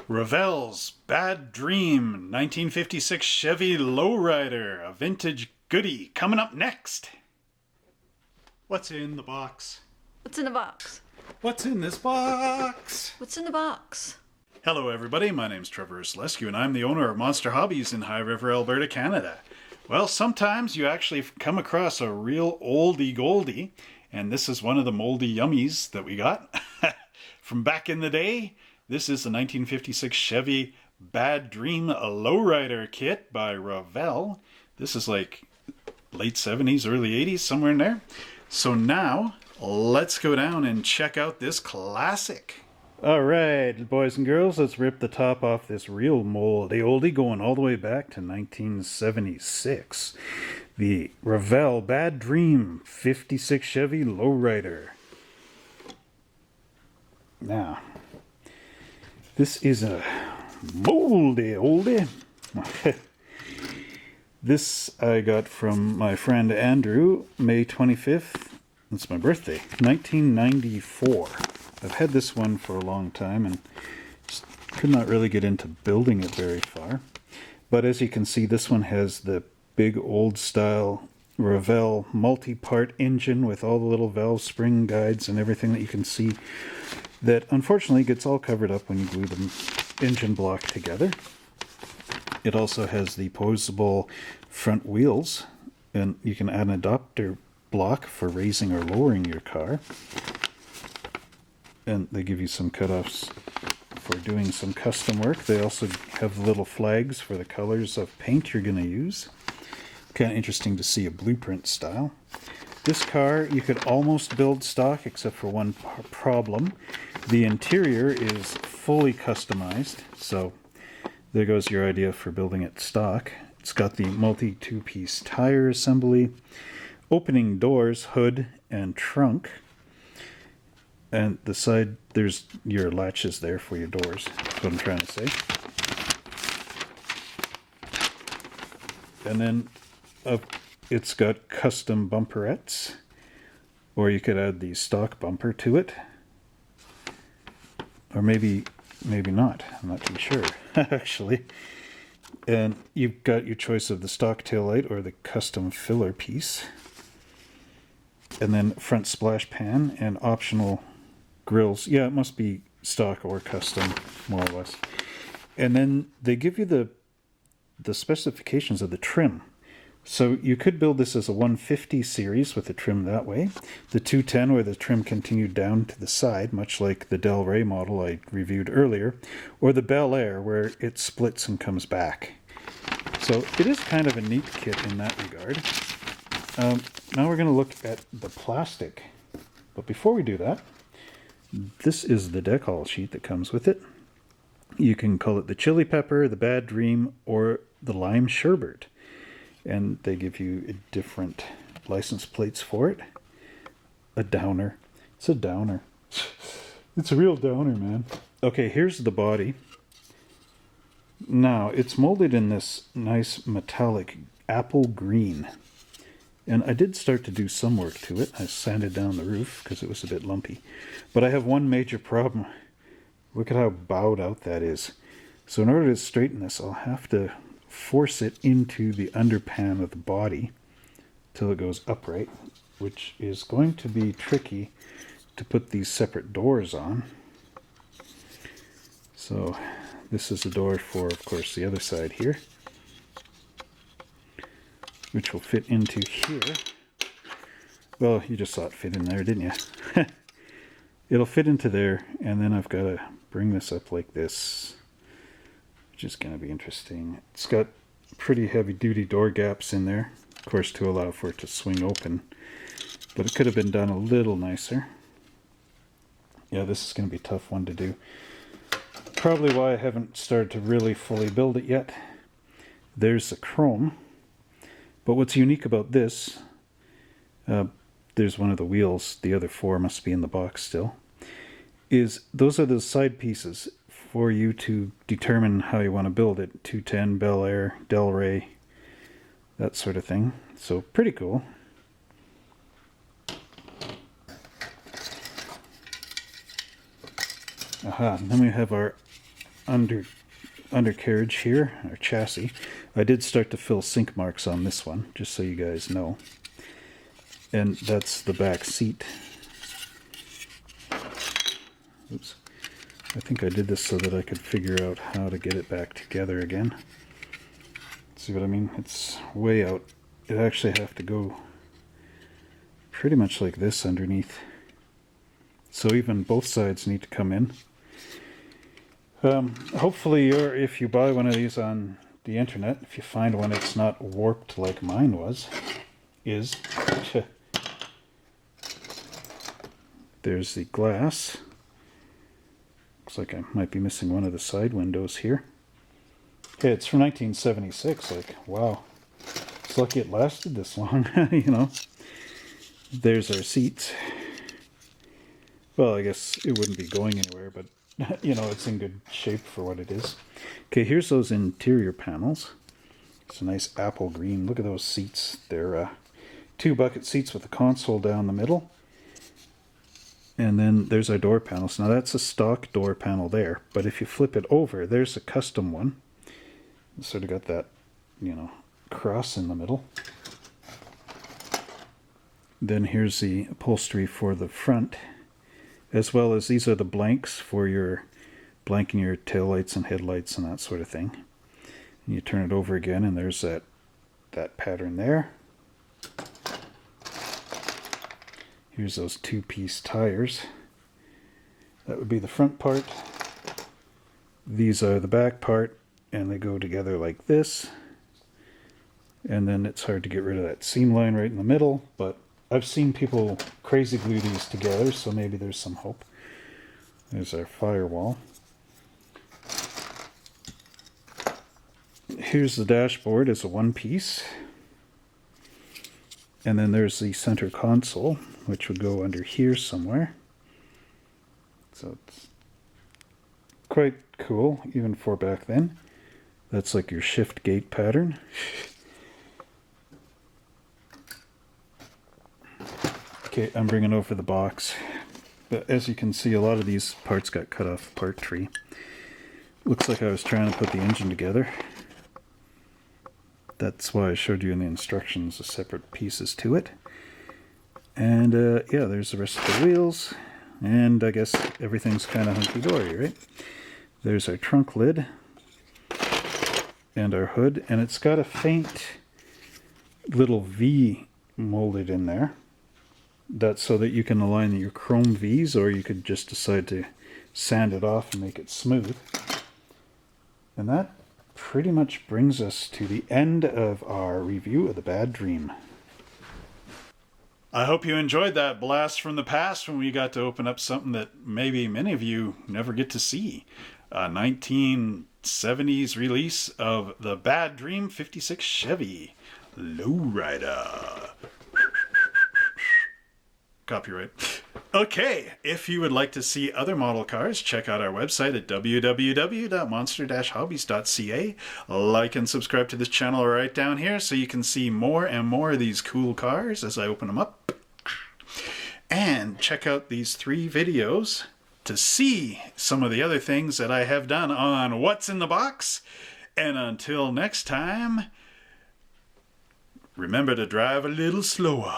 Revell's Bad Dream 1956 Chevy Lowrider, a vintage goodie, coming up next. What's in the box? What's in the box? What's in this box? What's in the box? Hello everybody, my name's Trevor Slescu and I'm the owner of Monster Hobbies in High River, Alberta, Canada. Well, sometimes you actually come across a real oldie goldie, and this is one of the moldy yummies that we got from back in the day. This is the 1956 Chevy Bad Dream Lowrider kit by Revell. This is like late 70s, early 80s, somewhere in there. So now, let's go down and check out this classic. Alright, boys and girls, let's rip the top off this real moldy oldie going all the way back to 1976. The Revell Bad Dream 56 Chevy Lowrider. Now, this is a moldy oldie. This I got from my friend Andrew, May 25th. It's my birthday, 1994. I've had this one for a long time and just could not really get into building it very far. But as you can see, this one has the big old style Revell multi-part engine with all the little valve spring guides and everything that you can see, that unfortunately gets all covered up when you glue the engine block together. It also has the posable front wheels, and you can add an adapter block for raising or lowering your car. And they give you some cutoffs for doing some custom work. They also have little flags for the colors of paint you're going to use. Kind of interesting to see a blueprint style. This car you could almost build stock, except for one problem. The interior is fully customized, so there goes your idea for building it stock. It's got the multi two-piece tire assembly, opening doors, hood, and trunk. And the side, there's your latches there for your doors. That's what I'm trying to say. And then it's got custom bumperettes, or you could add the stock bumper to it. Or maybe not. I'm not too sure, actually. And you've got your choice of the stock taillight or the custom filler piece. And then front splash pan and optional grills. Yeah, it must be stock or custom, more or less. And then they give you the specifications of the trim. So you could build this as a 150 series with the trim that way. The 210 where the trim continued down to the side, much like the Del Rey model I reviewed earlier. Or the Bel Air where it splits and comes back. So it is kind of a neat kit in that regard. Now we're going to look at the plastic. But before we do that, this is the decal sheet that comes with it. You can call it the chili pepper, the Bad Dream, or the lime sherbet. And they give you different license plates for it. A downer. It's a downer. It's a real downer, man. Okay, here's the body. Now, it's molded in this nice metallic apple green. And I did start to do some work to it. I sanded down the roof because it was a bit lumpy. But I have one major problem. Look at how bowed out that is. So in order to straighten this, I'll have to force it into the underpan of the body till it goes upright, which is going to be tricky to put these separate doors on. So this is the door for, of course, the other side here, which will fit into here. Well, you just saw it fit in there, didn't you? It'll fit into there, and then I've got to bring this up like this, which is going to be interesting. It's got pretty heavy-duty door gaps in there, of course, to allow for it to swing open, but it could have been done a little nicer. Yeah, this is going to be a tough one to do. Probably why I haven't started to really fully build it yet. There's the chrome. But what's unique about this, there's one of the wheels, the other four must be in the box still, is those are the side pieces for you to determine how you want to build it. 210, Bel Air, Del Rey, that sort of thing. So pretty cool. Aha, and then we have our undercarriage here, or chassis. I did start to fill sink marks on this one, just so you guys know. And that's the back seat. Oops. I think I did this so that I could figure out how to get it back together again. See what I mean? It's way out. It actually have to go pretty much like this underneath. So even both sides need to come in. Hopefully if you buy one of these on the internet, if you find one that's not warped like mine is. There's the glass. Looks like I might be missing one of the side windows here. Okay, it's from 1976. Like, wow. It's lucky it lasted this long, you know. There's our seats. Well, I guess it wouldn't be going anywhere, but, you know, it's in good shape for what it is. Okay, here's those interior panels. It's a nice apple green. Look at those seats. They're 2 bucket seats with a console down the middle. And then there's our door panels. Now that's a stock door panel there, but if you flip it over, there's a custom one. It's sort of got that, you know, cross in the middle. Then here's the upholstery for the front, as well as these are the blanks for your blanking your taillights and headlights and that sort of thing. And you turn it over again and there's that pattern there. Here's those 2-piece tires. That would be the front part. These are the back part, and they go together like this. And then it's hard to get rid of that seam line right in the middle, but I've seen people crazy glue these together, so maybe there's some hope. There's our firewall. Here's the dashboard as a 1-piece. And then there's the center console, which would go under here somewhere. So it's quite cool, even for back then. That's like your shift gate pattern. Okay, I'm bringing over the box. But as you can see, a lot of these parts got cut off part tree. Looks like I was trying to put the engine together. That's why I showed you in the instructions the separate pieces to it. And yeah, there's the rest of the wheels. And I guess everything's kind of hunky-dory, right? There's our trunk lid. And our hood. And it's got a faint little V molded in there. That's so that you can align your chrome V's, or you could just decide to sand it off and make it smooth. And that pretty much brings us to the end of our review of the Bad Dream. I hope you enjoyed that blast from the past when we got to open up something that maybe many of you never get to see. A 1970s release of the Bad Dream 56 Chevy Lowrider. Copyright. Okay, if you would like to see other model cars, check out our website at www.monster-hobbies.ca. Like and subscribe to this channel right down here so you can see more and more of these cool cars as I open them up. And check out these 3 videos to see some of the other things that I have done on What's in the Box. And until next time, remember to drive a little slower.